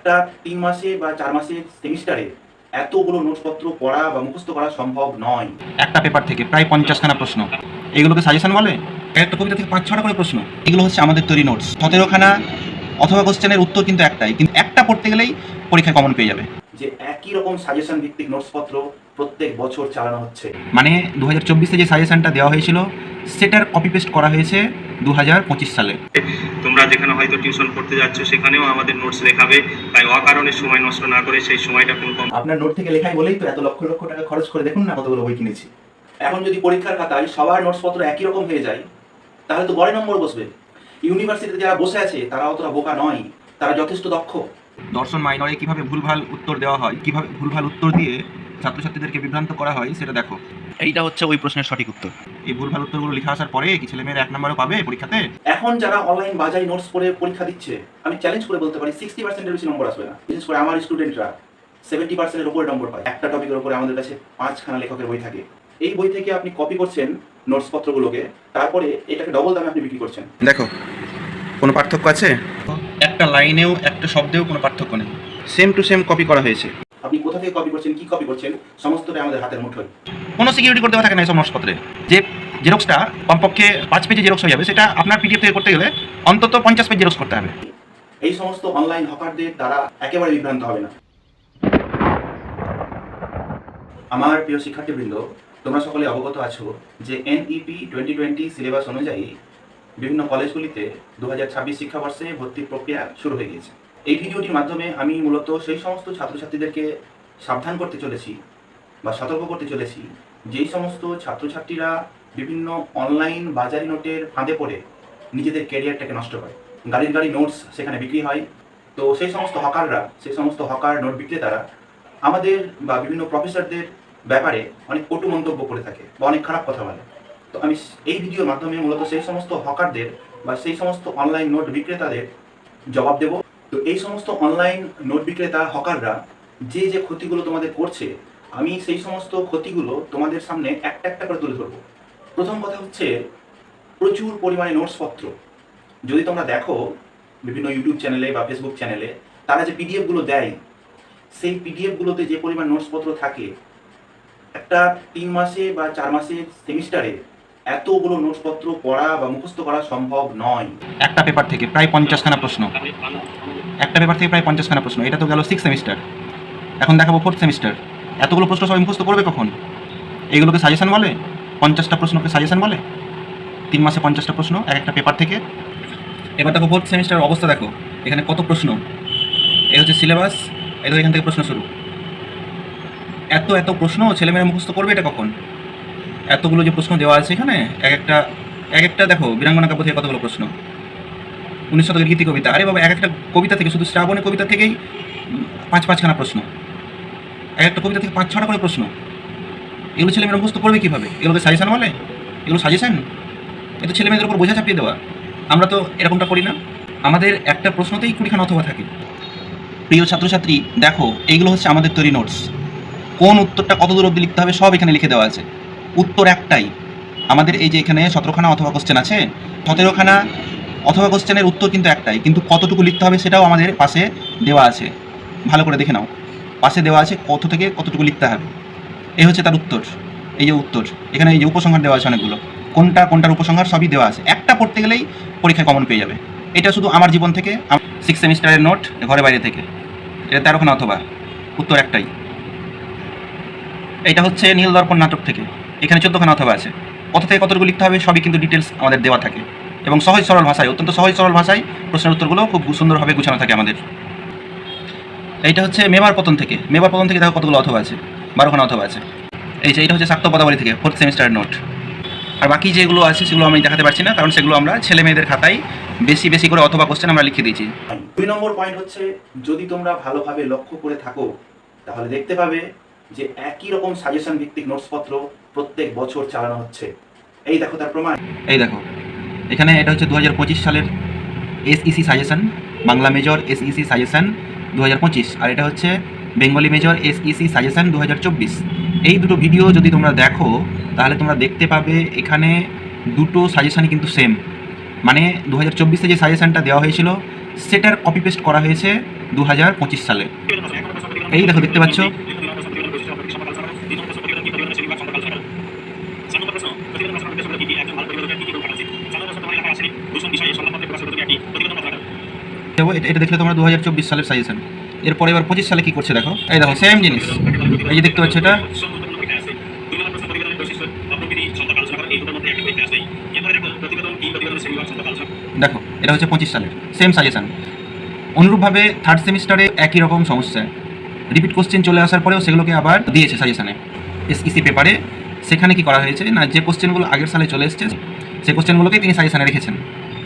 একটা ৩ মাসে বা ৪ মাসের সেমিস্টারে এতগুলো নোটসপত্র পড়া বা মুখস্থ করা সম্ভব নয়। একটা পেপার থেকে প্রায় 50খানা প্রশ্ন, এগুলোকে সাজেশন বলে। একটা কবিতা থেকে 5-6টা করে প্রশ্ন, এগুলো হচ্ছে আমাদের তৈরি নোটস। 17খানা অথবা কোশ্চেনের উত্তর কিন্তু একটাই, কিন্তু একটা পড়তে গেলেই পরীক্ষায় কমন পেয়ে যাবে। যে একই রকম সাজেশন ভিত্তিক নোটসপত্র প্রত্যেক বছর চালানো হচ্ছে। মানে 2024-এ যে সাজেশনটা দেওয়া হয়েছিল সেটার কপি পেস্ট করা হয়েছে 2025 সালে। তোমরা যেখানে হয়তো টিউশন পড়তে যাচ্ছ সেখানেও আমাদের নোটস লেখাবে, তাই অকারণে সময় নষ্ট না করে সেই সময়টা কোন কম। আপনার নোট থেকে লেখাই বলেই তো এত লক্ষ লক্ষ টাকা খরচ করে দেখুন না কতগুলো বই কিনেছি। এখন যদি পরীক্ষার খাতায় সবার নোটসপত্র একই রকম হয়ে যায় তাহলে তো গড়ে নম্বর বসবে। ইউনিভার্সিটিতে যারা বসে আছে তারা অতটা বোকা নয়, তারা যথেষ্ট দক্ষ। দর্শন মাইনরে কিভাবে ভুলভাল উত্তর দেওয়া হয়, কিভাবে ভুলভাল উত্তর দিয়ে ছাত্রছাত্রীদেরকে বিভ্রান্ত করা হয় সেটা দেখো। এইটা হচ্ছে ওই প্রশ্নের সঠিক উত্তর। এই ভুলভাল উত্তরগুলো লিখে আসার পরে কি ছেলেমেয়েরা 1 নম্বরও পাবে পরীক্ষাতে? এখন যারা অনলাইন বাজারে নোটস পড়ে পরীক্ষা দিচ্ছে, আমি চ্যালেঞ্জ করে বলতে পারি 60%-এর বেশি নম্বর আসবে না। বিশেষ করে আমার স্টুডেন্টরা 70%-এর উপরে নম্বর পায়। একটা টপিকের উপরে আমাদের কাছে 5খানা লেখকের বই থাকে। এই বই থেকে আপনি কপি করছেন নোটসপত্রগুলোকে, তারপরে এটাকে ডবল দামে আপনি বিক্রি করছেন। দেখো কোনো পার্থক্য আছে? একটা লাইনেও একটা শব্দেও কোনো পার্থক্য নেই, সেম টু সেম কপি করা হয়েছে। আপনি কোথা থেকে কপি করছেন, কি কপি করছেন, সমস্তটাই আমাদের হাতের মুঠোয়। কোনো সিকিউরিটি করতে থাকে না এইসব নোটসপত্রে। যে জেরক্সটা কমপক্ষে 5 পেজে জেরক্স হয়ে যাবে, সেটা আপনার পিডিএফ থেকে করতে গেলে অন্তত 50 পেজ জেরক্স করতে হবে। এই সমস্ত অনলাইন হকারদের দ্বারা একেবারে বিভ্রান্ত হবে না। আমার প্রিয় শিক্ষার্থীবৃন্দ, তোমরা সকলে অবগত আছো যে NEP 2020 সিলেবাস অনুযায়ী বিভিন্ন কলেজগুলিতে 2026 শিক্ষাবর্ষে ভর্তির প্রক্রিয়া শুরু হয়ে গিয়েছে। এই ভিডিওটির মাধ্যমে আমি মূলত সেই সমস্ত ছাত্রছাত্রীদেরকে সাবধান করতে চলেছি বা সতর্ক করতে চলেছি যেই সমস্ত ছাত্রছাত্রীরা বিভিন্ন অনলাইন বাজারি নোটের ফাঁদে পড়ে নিজেদের ক্যারিয়ারটাকে নষ্ট করে। গাড়ি নোটস সেখানে বিক্রি হয়। তো সেই সমস্ত হকার নোট বিক্রেতারা আমাদের বা বিভিন্ন প্রফেসরদের ব্যাপারে অনেক কটু মন্তব্য করে থাকে বা অনেক খারাপ কথা বলে। তো আমি এই ভিডিওর মাধ্যমে মূলত সেই সমস্ত হকারদের বা সেই সমস্ত অনলাইন নোট বিক্রেতাদের জবাব দেব। তো এই সমস্ত অনলাইন নোট বিক্রেতা হকাররা যে যে ক্ষতিগুলো তোমাদের করছে, আমি সেই সমস্ত ক্ষতিগুলো তোমাদের সামনে একটা একটা করে তুলে ধরবো। প্রথম কথা হচ্ছে প্রচুর পরিমাণে নোটসপত্র। যদি তোমরা দেখো বিভিন্ন ইউটিউব চ্যানেলে বা ফেসবুক চ্যানেলে তারা যে পিডিএফগুলো দেয়, সেই পিডিএফগুলোতে যে পরিমাণ নোটসপত্র থাকে, একটা 3 মাসে বা 4 মাসের সেমিস্টারে এতগুলো নোটসপত্র পড়া বা মুখস্থ করা সম্ভব নয়। একটা পেপার থেকে প্রায় 50খানা প্রশ্ন, একটা পেপার থেকে প্রায় 50খানা প্রশ্ন। এটা তো গেল 6 সেমিস্টার, এখন দেখাবো 4th সেমিস্টার। এতগুলো প্রশ্ন সবাই মুখস্থ করবে কখন? এগুলোকে সাজেশন বলে? 50টা প্রশ্নকে সাজেশন বলে? 3 মাসে 50টা প্রশ্ন এক একটা পেপার থেকে। এবার দেখো 4th সেমিস্টারের অবস্থা দেখো, এখানে কত প্রশ্ন। এই হচ্ছে সিলেবাস, এই তো এখান থেকে প্রশ্ন শুরু। এত প্রশ্ন ছেলেমেয়েরা মুখস্থ করবে এটা কখন? এতগুলো যে প্রশ্ন দেওয়া আছে এখানে, এক একটা দেখো বীরাঙ্গনা কাব্য থেকে কতগুলো প্রশ্ন, 19 শতকের গীতি কবিতা। আরে বাবা, এক একটা কবিতা থেকে, শুধু শ্রাবণের কবিতা থেকেই 5-5খানা প্রশ্ন। এক একটা কবিতা থেকে 5-6টা করে প্রশ্ন। এগুলো ছেলেমেয়েরা মুখস্থ করবে কীভাবে? এগুলোকে সাজেশন বলে? এগুলো সাজেশন? এ তো ছেলেমেয়েদের উপর বোঝা চাপিয়ে দেওয়া। আমরা তো এরকমটা করি না। আমাদের একটা প্রশ্নতেই 20খানা অথবা থাকে। প্রিয় ছাত্রছাত্রী দেখো, এইগুলো হচ্ছে আমাদের তৈরি নোটস। কোন উত্তরটা কত দূর অবধি লিখতে হবে সব এখানে লিখে দেওয়া আছে। উত্তর একটাই। আমাদের এই যে এখানে 17খানা অথবা কোশ্চেন আছে, 17খানা অথবা কোশ্চেনের উত্তর কিন্তু একটাই, কিন্তু কতটুকু লিখতে হবে সেটাও আমাদের পাশে দেওয়া আছে। ভালো করে দেখে নাও, পাশে দেওয়া আছে কত থেকে কতটুকু লিখতে হবে। এই হচ্ছে তার উত্তর। এই যে উত্তর, এখানে এই যে উপসংহার দেওয়া আছে অনেকগুলো, কোনটার উপসংহার সবই দেওয়া আছে। একটা পড়তে গেলেই পরীক্ষায় কমন পেয়ে যাবে। এটা শুধু আমার জীবন থেকে, 6 সেমিস্টারের নোট, ঘরে বাইরে থেকে। এটা 13খানা অথবা, উত্তর একটাই। এটা হচ্ছে নীল দর্পণ নাটক থেকে, এখানে 14খানা অথবা আছে। কত থেকে কতটুকু লিখতে হবে সবই কিন্তু ডিটেলস আমাদের দেওয়া থাকে, এবং সহজ সরল ভাষায়, অত্যন্ত সহজ সরল ভাষায় প্রশ্নের উত্তরগুলো খুব সুন্দরভাবে গুছানো থাকে আমাদের। এইটা হচ্ছে মেবার পতন থেকে দেখো কতগুলো অথবা আছে, 12খানা অথবা আছে। এইটা হচ্ছে শাক্ত পদাবলী থেকে 4th সেমিস্টারের নোট। আর বাকি যেগুলো আছে সেগুলো আমি দেখাতে পারছি না, কারণ সেগুলো আমরা ছেলে মেয়েদের খাতায় বেশি করে অথবা কোশ্চেন আমরা লিখে দিয়েছি। 2 নম্বর পয়েন্ট হচ্ছে, যদি তোমরা ভালোভাবে লক্ষ্য করে থাকো তাহলে দেখতে পাবে যে একই রকম সাজেশন ভিত্তিক নোটসপত্র প্রত্যেক বছর চালানো হচ্ছে। এই দেখো তার প্রমাণ। এই দেখো এখানে এটা হচ্ছে 2025 সালের SEC suggestion, Bangla major SEC suggestion 2025, আর এটা হচ্ছে বেঙ্গলি মেজর SEC সাজেশন 2024। এই দুটো ভিডিও যদি তোমরা দেখো তাহলে তোমরা দেখতে পাবে এখানে দুটো সাজেশনই কিন্তু সেম। মানে 2024-এ যে সাজেশনটা দেওয়া হয়েছিল সেটার কপি পেস্ট করা হয়েছে 2025 সালে। এই দেখো, দেখতে পাচ্ছ, এটা দেখলে তোমরা 2024 সালের সাজেশন। এরপরে এবার 25 সালে কি করছে দেখো, এই দেখো সেম জিনিস, এই যে দেখতে পাচ্ছ এটা, দেখো এটা হচ্ছে 25 সালের সেম সাজেশন। অনুরূপভাবে থার্ড সেমিস্টারে একই রকম সমস্যা, রিপিট কোশ্চেন চলে আসার পরেও সেগুলোকে আবার দিয়েছে সাজেশনে এসইসি পেপারে। সেখানে কি করা হয়েছে না, যে কোশ্চেনগুলো আগের সালে চলে এসছে সেই কোশ্চেনগুলোকেই তিনি সাজেশনে রেখেছেন।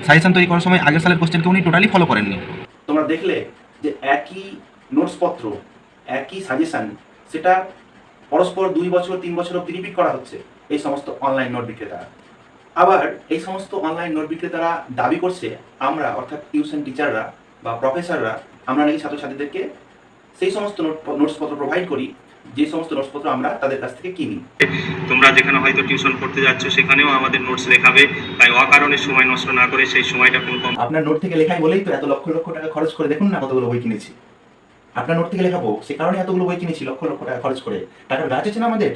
সাজেশন তৈরি করার সময় আগের সালের কোশ্চেনকে উনি টোটালি ফলো করেননি। তোমরা দেখলে যে একই নোটসপত্র, একই সাজেশন, সেটা পরস্পর 2 বছর 3 বছর অব্দি রিপিট করা হচ্ছে এই সমস্ত অনলাইন নোট বিক্রেতারা। আবার এই সমস্ত অনলাইন নোট বিক্রেতারা দাবি করছে আমরা, অর্থাৎ টিউশন টিচাররা বা প্রফেসররা, আমরা নাকি ছাত্রছাত্রীদেরকে সেই সমস্ত নোটসপত্র প্রোভাইড করি যে সমস্ত নোটসপত্র আমরা তাদের কাছ থেকে কিনি। তোমরা যেখানে হয়তো টিউশন পড়তে যাচ্ছ সেখানেও আমাদের নোটস লেখাবে, তাই অকারণে সময় নষ্ট না করে সেই সময়টা কোনো কম। আপনার নোট থেকে লেখাই বলেই তো এত লক্ষ লক্ষ টাকা খরচ করে, দেখুন না কতগুলো বই কিনেছি। আপনার নোট থেকে লেখাবো সে কারণে এতগুলো বই কিনেছি, লক্ষ লক্ষ টাকা খরচ করে। টাকার গাছ আছে না আমাদের।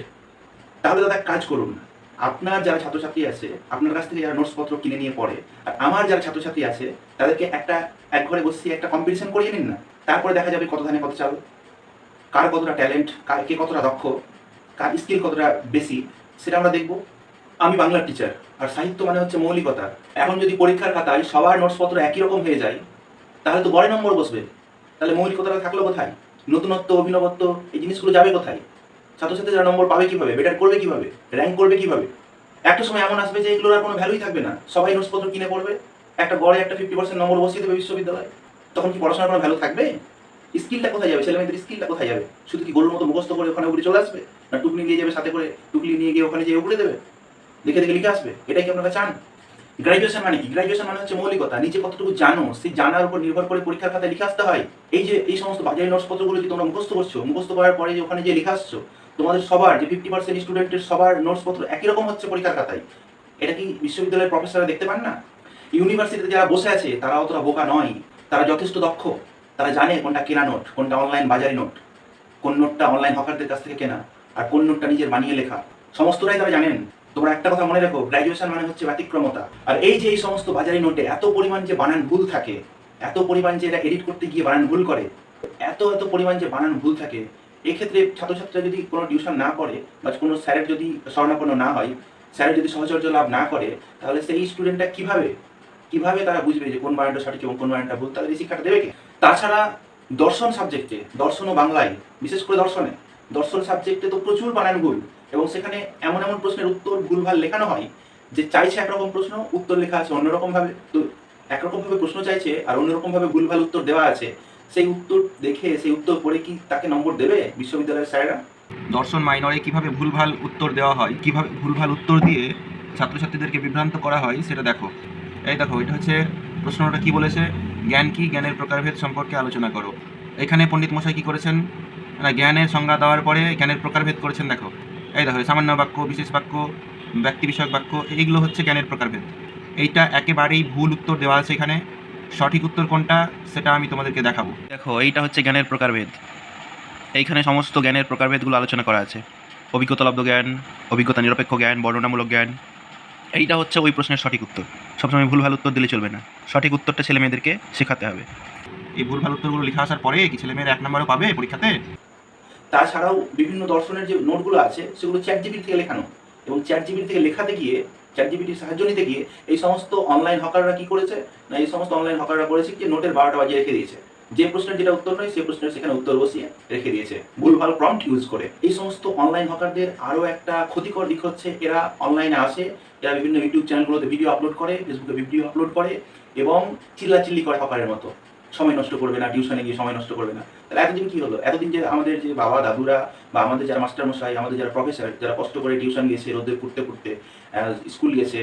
তাহলে দাদা কাজ করুন, আপনার যারা ছাত্রছাত্রী আছে আপনার কাছ থেকে যারা নোটসপত্র কিনে নিয়ে পড়ে, আর আমার যারা ছাত্রছাত্রী আছে তাদেরকে এক ঘরে বসিয়ে একটা কম্পিটিশন করিয়ে নিন না। তারপরে দেখা যাবে কত ধানে কত চাল, কার কতটা ট্যালেন্ট, কে কতটা দক্ষ, কার স্কিল কতটা বেশি, সেটা আমরা দেখব। আমি বাংলার টিচার, আর সাহিত্য মানে হচ্ছে মৌলিকতা। এখন যদি পরীক্ষার খাতায় সবার নোটসপত্র একই রকম হয়ে যায় তাহলে তো গড়ে নম্বর বসবে। তাহলে মৌলিকতাটা থাকলো কোথায়? নতুনত্ব, অভিনবত্ব, এই জিনিসগুলো যাবে কোথায়? ছাত্রছাত্রীরা নম্বর পাবে কিভাবে, বেটার করবে কিভাবে, র্যাঙ্ক করবে কিভাবে? একটা সময় এমন আসবে যে এগুলোর আর কোনো ভ্যালুই থাকবে না, সবাই নোটসপত্র কিনে পড়বে, একটা গড়ে একটা 50% নম্বর বসিয়ে দেবে বিশ্ববিদ্যালয়। তখন কি পড়াশোনার কোনো ভ্যালু থাকবে? স্কিলটা কোথায় যাবে? ছেলেমেয়েদের স্কিলটা কোথায় যাবে? শুধু কি গরুর মতো মুখস্থ করে ওখানে উপরে চলে আসবে, না টুকলি নিয়ে যাবে সাথে করে, টুকলি নিয়ে গিয়ে ওখানে যেয়ে উপরে দেবে, দেখে দেখে লিখে আসবে? এটাই কি আপনারা চান? গ্র্যাজুয়েশন মানে কি? গ্র্যাজুয়েশন মানে হচ্ছে মৌলিকতা, নিজে কতটুকু জানো সেই জানার উপর নির্ভর করে পরীক্ষার খাতায় লিখে আসতে হয়। এই সমস্ত বাজারি নোটসপত্রগুলো যে তোমরা মুখস্থ করছো, মুখস্থ করার পরে যে ওখানে যে লিখে আসছো, তোমাদের সবার যে 50% স্টুডেন্টের সবার নোটসপত্র একই রকম হচ্ছে পরীক্ষার খাতায়, এটা কি বিশ্ববিদ্যালয়ের প্রফেসররা দেখতে পান না? ইউনিভার্সিটিতে যারা বসে আছে তারা অতটা বোকা নয়, তারা যথেষ্ট দক্ষ। তারা জানে কোনটা কেনা নোট, কোনটা অনলাইন বাজারি নোট, কোন নোটটা অনলাইন হকারদের কাছ থেকে কেনা, আর কোন নোটটা নিজের বানিয়ে লেখা, সমস্তটাই তারা জানেন। তোমরা একটা কথা মনে রাখো, গ্র্যাজুয়েশন মানে হচ্ছে ব্যতিক্রমতা। আর এই যে এই সমস্ত বাজারি নোটে এত পরিমাণ যে বানান ভুল থাকে, এত পরিমাণ যে এটা এডিট করতে গিয়ে বানান ভুল করে, এত পরিমাণ যে বানান ভুল থাকে, এক্ষেত্রে ছাত্রছাত্রীরা যদি কোনো টিউশন না পড়ে বা কোনো স্যারের যদি শরণাপন্ন না হয়, স্যারের যদি সহচর্য লাভ না করে, তাহলে সেই স্টুডেন্টটা কিভাবে তারা বুঝবে যে কোন বানানটা সঠিক এবং কোন বানানটা ভুল? তাদের এই শিক্ষাটা দেবে কে? তাছাড়া দর্শন সাবজেক্টে, দর্শন ও বাংলায়, বিশেষ করে দর্শন সাবজেক্টে তো প্রচুর বানান ভুল, এবং সেখানে এমন প্রশ্নের উত্তর ভুলভাল লেখানো হয় যে চাইছে একরকম প্রশ্ন, উত্তর লেখা আছে অন্যরকম ভাবে। তো একরকম ভাবে প্রশ্ন চাইছে আর অন্যরকম ভাবে ভুলভাল উত্তর দেওয়া আছে, সেই উত্তর দেখে সেই উত্তর পড়ে কি তাকে নম্বর দেবে বিশ্ববিদ্যালয়ের স্যারেরা? দর্শন মাইনরে কিভাবে ভুলভাল উত্তর দেওয়া হয়, কিভাবে ভুলভাল উত্তর দিয়ে ছাত্রছাত্রীদেরকে বিভ্রান্ত করা হয় সেটা দেখো। এই দেখো, এটা হচ্ছে প্রশ্নটা কি বলেছে, জ্ঞান কি, জ্ঞানের প্রকারভেদ সম্পর্কে আলোচনা করো। এখানে পণ্ডিত মশাই কি করেছেন না, জ্ঞানের সংজ্ঞা দেওয়ার পরে জ্ঞানের প্রকারভেদ করেছেন। দেখো, এই দেখো, সামান্য বাক্য, বিশেষ বাক্য, ব্যক্তি বিষয়ক বাক্য, এইগুলো হচ্ছে জ্ঞানের প্রকারভেদ। এইটা একেবারেই ভুল উত্তর দেওয়া আছে এখানে। সঠিক উত্তর কোনটা সেটা আমি তোমাদেরকে দেখাবো। দেখো, এইটা হচ্ছে জ্ঞানের প্রকারভেদ। এইখানে সমস্ত জ্ঞানের প্রকারভেদগুলো আলোচনা করা আছে। অভিজ্ঞতালব্ধ জ্ঞান, অভিজ্ঞতা নিরপেক্ষ জ্ঞান, বর্ণনামূলক জ্ঞান। এইটা হচ্ছে ওই প্রশ্নের সঠিক উত্তর। সবসময় ভুলভাল উত্তর দিলে চলবে না, সঠিক উত্তরটা ছেলেমেয়েদেরকে শেখাতে হবে। এই ভুলভাল উত্তরগুলো লেখা আসার পরে কি ছেলেমেয়েরা 1 নম্বরও পাবে পরীক্ষাতে? তাছাড়াও বিভিন্ন দর্শনের যে নোটগুলো আছে সেগুলো চ্যাটজিপিটি থেকে লেখানো, এবং চ্যাটজিপিটি থেকে লেখাতে গিয়ে, চ্যাটজিপিটির সাহায্য নিতে গিয়ে এই সমস্ত অনলাইন হকাররা কি করেছে না, এই সমস্ত অনলাইন হকাররা করেছে যে নোটের 12টা বাজিয়ে রেখে দিয়েছে, যে প্রশ্নের যেটা উত্তর নয় সেই প্রশ্নের সেখানে উত্তর বসিয়ে রেখে দিয়েছে ভুলভাল প্রম্পট ইউজ করে। এই সমস্ত অনলাইন হকারদের আরও একটা ক্ষতিকর দিক হচ্ছে, এরা অনলাইনে আসে, এরা বিভিন্ন ইউটিউব চ্যানেলগুলোতে ভিডিও আপলোড করে, ফেসবুকে ভিডিও আপলোড করে এবং চিল্লাচিল্লি করে হকারের মতো, সময় নষ্ট করবে না, টিউশনে গিয়ে সময় নষ্ট করবে না। তাহলে এতদিন কি হলো? এতদিন যে আমাদের যে বাবা দাদুরা বা আমাদের যারা মাস্টারমশাই, আমাদের যারা প্রফেসর, যারা কষ্ট করে টিউশন গিয়েছে, রোদে পড়তে স্কুল গিয়েছে,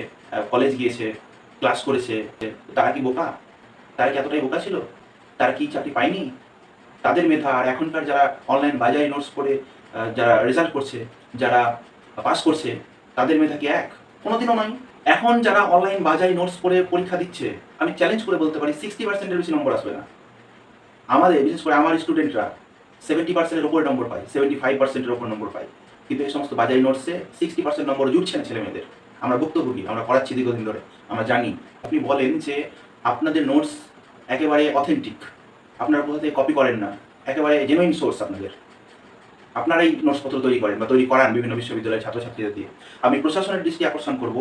কলেজ গিয়েছে, ক্লাস করেছে, তারা কি বোকা? তারা কি এতটাই বোকা ছিল? তারা কি চাকরি পায়নি? তাদের মেধা আর এখনকার যারা অনলাইন বাজারে নোটস করে যারা রেজাল্ট করছে, যারা পাস করছে, তাদের মেধা কি এক? কোনোদিনও নয়। এখন যারা অনলাইন বাজারে নোটস পড়ে পরীক্ষা দিচ্ছে, আমি চ্যালেঞ্জ করে বলতে পারি 60%-এর বেশি নম্বর আসবে না। আমাদের বিশেষ করে আমার স্টুডেন্টরা 70%-এর ওপর নম্বর পায়, 75%-এর ওপর নম্বর পায়, কিন্তু এই সমস্ত বাজারি নোটসে 60% নম্বর জুটছে না ছেলে মেয়েদের। আমরা ভুক্তভোগী, আমরা পড়াচ্ছি দীর্ঘদিন ধরে, আমরা জানি। আপনি বলেন যে আপনাদের নোটস একেবারে অথেন্টিক, আপনারা কোথা থেকে কপি করেন না, একেবারে জেনুইন সোর্স আপনাদের, আপনারাই নোটসপত্র তৈরি করেন বা তৈরি করান বিভিন্ন বিশ্ববিদ্যালয়ের ছাত্রছাত্রীদের দিয়ে। আমি প্রশাসনের দৃষ্টি আকর্ষণ করব,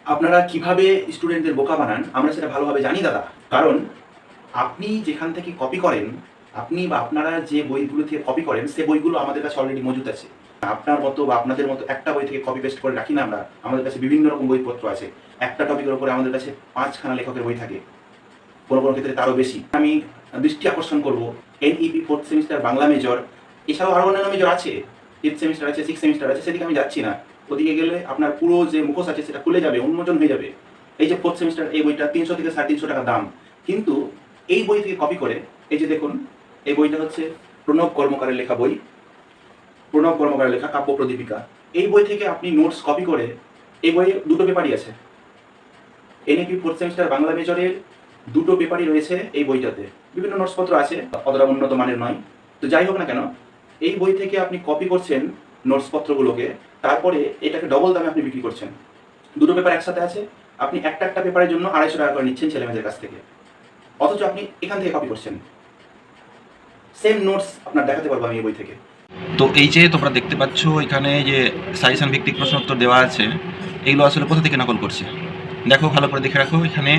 আপনারা কিভাবে স্টুডেন্টদের বোকা বানান আমরা সেটা ভালোভাবে জানি দাদা। কারণ আপনি যেখান থেকে কপি করেন, আপনি বা আপনারা যে বইগুলো থেকে কপি করেন সে বইগুলো আমাদের কাছে অলরেডি মজুদ আছে। আপনার মতো বা আপনাদের মতো একটা বই থেকে কপি পেস্ট করে রাখি না আমরা, আমাদের কাছে বিভিন্ন রকম বইপত্র আছে। একটা টপিকের উপরে আমাদের কাছে 5খানা লেখকের বই থাকে, কোনো কোনো ক্ষেত্রে তারও বেশি। আমি দৃষ্টি আকর্ষণ করব, NEP 4th semester Bangla major, এছাড়াও আরও অন্যান্য মেজর আছে, 5th সেমিস্টার আছে, 6th সেমিস্টার আছে, সেদিকে আমি যাচ্ছি না। ওদিকে গেলে আপনার পুরো যে মুখোশ আছে সেটা খুলে যাবে, উন্মোচন হয়ে যাবে। এই যে 4th সেমিস্টার এই বইটা 300 থেকে 350 টাকা দাম, কিন্তু এই বই থেকে কপি করে, এই যে দেখুন এই বইটা হচ্ছে প্রণব কর্মকারের লেখা বই, প্রণব কর্মকারের লেখা কাব্য প্রদীপিকা। এই বই থেকে আপনি নোটস কপি করে, এই বইয়ে দুটো পেপারই আছে, এনইপি 4th সেমিস্টার বাংলা মেজরের দুটো পেপারই রয়েছে এই বইটাতে, বিভিন্ন নোটসপত্র আছে, অতটা উন্নত মানের নয়। তো যাই হোক না কেন, এই বই থেকে আপনি কপি করছেন নোটসপত্রগুলোকে, তারপরে এটাকে ডবল দামে আপনি বিক্রি করছেন। দুটো পেপার একসাথে আছে, আপনি একটা একটা পেপারের জন্য 250 টাকা করে নিচ্ছেন ছেলেমেয়েদের কাছ থেকে, অথচ আপনি এখান থেকে কপি করছেন। সেম নোটস আপনার দেখাতে পারবো আমি এই বই থেকে। তো এই যে তোমরা দেখতে পাচ্ছ এখানে যে সাজেশন ভিত্তিক প্রশ্ন উত্তর দেওয়া আছে, এইগুলো আসলে কোথা থেকে নকল করছে দেখো, ভালো করে দেখে রাখো। এখানে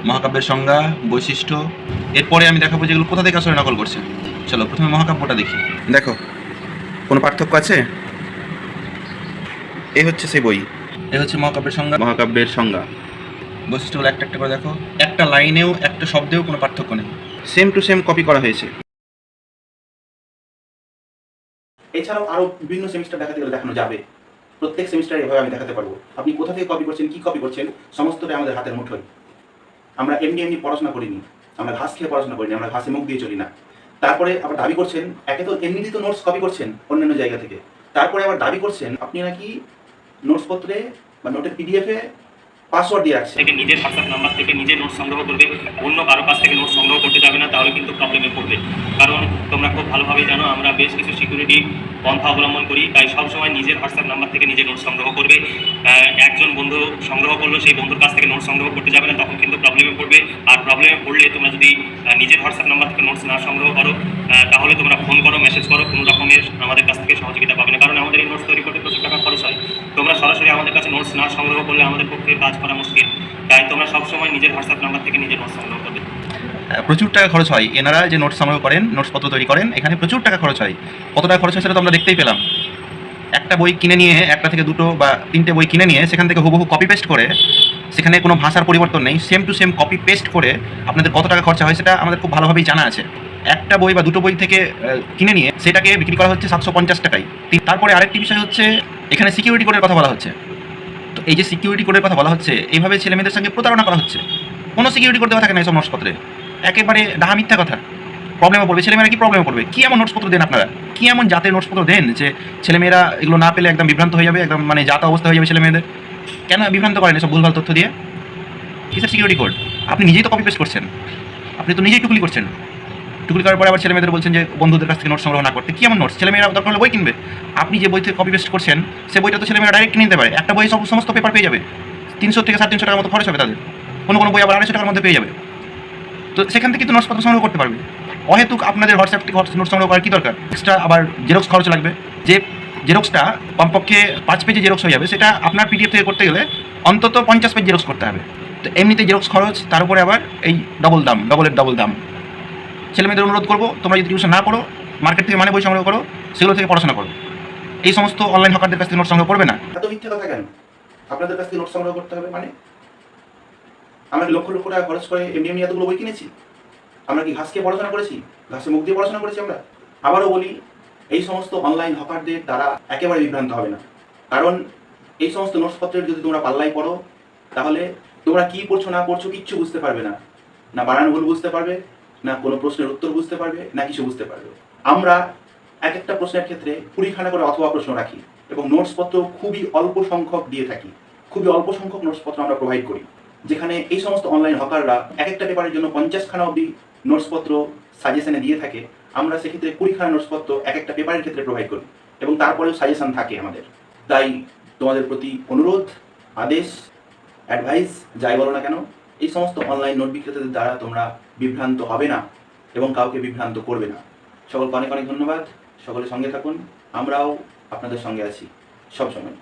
মহাকাব্যের সংজ্ঞা, বৈশিষ্ট্য, এরপরে আমি দেখাবো যেগুলো কোথা থেকে আসলে নকল করছে। চলো প্রথমে মহাকাব্যটা দেখি। দেখো কোনো পার্থক্য আছে? এই হচ্ছে সেই বই, এই হচ্ছে মহাকাব্যের সংজ্ঞা, মহাকাব্যের সংজ্ঞা। বৈশিষ্ট্যগুলো একটা একটা করে দেখো, একটা লাইনেও একটা শব্দেও কোনো পার্থক্য নেই, সেম টু সেম কপি করা হয়েছে। এছাড়াও আরও বিভিন্ন সেমিস্টার দেখাতে গেলে দেখানো যাবে, প্রত্যেক সেমিস্টারে এভাবে আমি দেখাতে পারবো। আপনি কোথা থেকে কপি করছেন, কী কপি করছেন, সমস্তটাই আমাদের হাতের মুঠোয়। আমরা এমনি এমনি পড়াশোনা করিনি, আমরা ঘাস খেয়ে পড়াশোনা করিনি, আমরা ঘাসে মুখ দিয়ে চলি না। তারপরে আবার দাবি করছেন, একে তো এমনিতেই তো নোটস কপি করছেন অন্যান্য জায়গা থেকে, তারপরে আবার দাবি করছেন আপনি নাকি নোটসপত্রে বা নোটের পিডিএফে পাসওয়ার্ড দিয়ে রাখছেন। থেকে নিজের হোয়াটসঅ্যাপ নাম্বার থেকে নিজে নোট সংগ্রহ করবে, অন্য কারো কাছ থেকে নোট সংগ্রহ করতে যাবে না, তাহলে কিন্তু প্রবলেমে পড়বে। কারণ তোমরা খুব ভালোভাবেই জানো আমরা বেশ কিছু সিকিউরিটি পন্থা অবলম্বন করি, তাই সবসময় নিজের হোয়াটসঅ্যাপ নাম্বার থেকে নিজে নোট সংগ্রহ করবে। একজন বন্ধু সংগ্রহ করলো, সেই বন্ধুর কাছ থেকে নোট সংগ্রহ করতে যাবে না, তখন কিন্তু প্রবলেমে পড়বে। আর প্রবলেমে পড়লে তোমরা যদি নিজের হোয়াটসঅ্যাপ নাম্বার থেকে নোটস না সংগ্রহ করো, তাহলে তোমরা ফোন করো, মেসেজ করো, কোনো রকমের আমাদের কাছ থেকে সহযোগিতা পাবে না। কারণ আমাদের এই নোটস তৈরি করতে প্রচুর টাকা খরচ হয়। তোমরা সরাসরি আমাদের কাছে নোটস না সংগ্রহ করলে আমাদের পক্ষে কাজ করা মুশকিল, তাই তোমরা সবসময় নিজের হোয়াটসঅ্যাপ নাম্বার থেকে নিজের নোটস সংগ্রহ করবে। প্রচুর টাকা খরচ হয়, এনারা যে নোটস সংগ্রহ করেন, নোটসপত্র তৈরি করেন, এখানে প্রচুর টাকা খরচ হয়। কত টাকা খরচ হয় সেটা তো আমরা দেখতেই পেলাম। একটা বই কিনে নিয়ে, একটা থেকে দুটো বা তিনটে বই কিনে নিয়ে সেখান থেকে হুবহু কপি পেস্ট করে, সেখানে কোনো ভাষার পরিবর্তন নেই, same to same copy paste করে আপনাদের কত টাকা খরচা হয় সেটা আমাদের খুব ভালোভাবেই জানা আছে। একটা বই বা দুটো বই থেকে কিনে নিয়ে সেটাকে বিক্রি করা হচ্ছে 750 টাকায়। তারপরে আরেকটি বিষয় হচ্ছে, এখানে সিকিউরিটি কোডের কথা বলা হচ্ছে। তো এই যে সিকিউরিটি কোডের কথা বলা হচ্ছে, এইভাবে ছেলেমেয়েদের সঙ্গে প্রতারণা করা হচ্ছে। কোনো সিকিউরিটি কোড দেওয়া থাকে না এইসব নোটসপত্রে, একেবারে ডাহা মিথ্যা কথা। প্রবলেমে পড়বে ছেলেমেয়েরা, কি প্রবলেমে পড়বে? কি এমন নোটসপত্র দেন আপনারা, কি এমন জাতের নোটসপত্র দেন যে ছেলেমেয়েরা এগুলো না পেলে একদম বিভ্রান্ত হয়ে যাবে, একদম মানে জাত অবস্থা হয়ে যাবে ছেলেমেয়েদের? কেন বিভ্রান্ত করেন এসব ভুলভাল তথ্য দিয়ে? কিসের সিকিউরিটি কোড? আপনি নিজেই তো কপি পেস্ট করছেন, আপনি তো নিজেই টুকলি করছেন। টুকলি করার পরে আবার ছেলেমেয়েদের বলছেন যে বন্ধুদের কাছ থেকে নোট সংগ্রহ না করতে। কি এমন নোটস? ছেলেমেয়েরা দরকার হলে বই কিনবে। আপনি যে বই থেকে কপি পেস্ট করছেন সে বইটা তো ছেলেমেয়েরা ডাইরেক্ট কিনে নিতে পারে, একটা বই সমস্ত পেপার পেয়ে যাবে, 300 থেকে 350 টাকার মতো খরচ হবে তাদের, কোনো কোনো বই আবার 250 টাকার মধ্যে পেয়ে যাবে। তো সেখান থেকে তো নোটসপত্র সংগ্রহ করতে পারবে। অহেতুক আপনাদের হোয়াটসঅ্যাপ থেকে নোট সংগ্রহ করার কী দরকার? এক্সট্রা আবার জেরক্স খরচ লাগবে, যে জেরক্সটা কমপক্ষে 5 পেজে জেরক্স হয়ে যাবে, সেটা আপনার পিডিএফ থেকে করতে গেলে অন্তত 50 পেজ জেরক্স করতে হবে। তো এমনিতে জেরক্স খরচ, তার উপরে আবার এই ডবল দাম, ডবল দাম। ছেলেমেয়েদের অনুরোধ করবো, তোমরা যদি টিউশন না পড়ো, মার্কেট থেকে মানে বই সংগ্রহ করো, সেগুলো থেকে পড়াশোনা করো। এই সমস্ত অনলাইন হকারদের কাছ থেকে নোট সংগ্রহ করবে না। এত মিথ্যে কথা কেন? আপনাদের কাছ থেকে নোট সংগ্রহ করতে হবে মানে? আমরা লক্ষ লক্ষ টাকা খরচ করে এমনি এমনি এতগুলো বই কিনেছি? আমরা কি ঘাস খেয়ে পড়াশোনা করেছি? ঘাসে মুখ দিয়ে পড়াশোনা করেছি আমরা? আবারও বলি, এই সমস্ত অনলাইন হকারদের দ্বারা একেবারে বিভ্রান্ত হবে না। কারণ এই সমস্ত নোটসপত্রের যদি তোমরা পাল্লাই পড়ো, তাহলে তোমরা কী পড়ছো না পড়ছো কিচ্ছু বুঝতে পারবে না। না বানান ভুল বুঝতে পারবে, না কোনো প্রশ্নের উত্তর বুঝতে পারবে, না কিছু বুঝতে পারবে। আমরা এক একটা প্রশ্নের ক্ষেত্রে 20খানা করে অথবা প্রশ্ন রাখি এবং নোটসপত্র খুবই অল্প সংখ্যক দিয়ে থাকি, খুবই অল্প সংখ্যক নোটসপত্র আমরা প্রোভাইড করি, যেখানে এই সমস্ত অনলাইন হকাররা এক একটা পেপারের জন্য 50খানা অবধি নোটসপত্র সাজেশনে দিয়ে থাকে। আমরা সেক্ষেত্রে 20খানা নোটসপত্র এক একটা পেপারের ক্ষেত্রে প্রোভাইড করি এবং তারপরেও সাজেশন থাকে আমাদের। তাই তোমাদের প্রতি অনুরোধ, আদেশ, অ্যাডভাইস যাই বলো না কেন, এই সমস্ত অনলাইন নোট বিক্রেতাদের দ্বারা তোমরা বিভ্রান্ত হবে না এবং কাউকে বিভ্রান্ত করবে না। সকলকে অনেক অনেক ধন্যবাদ। সকলের সঙ্গে থাকুন, আমরাও আপনাদের সঙ্গে আছি সবসময়।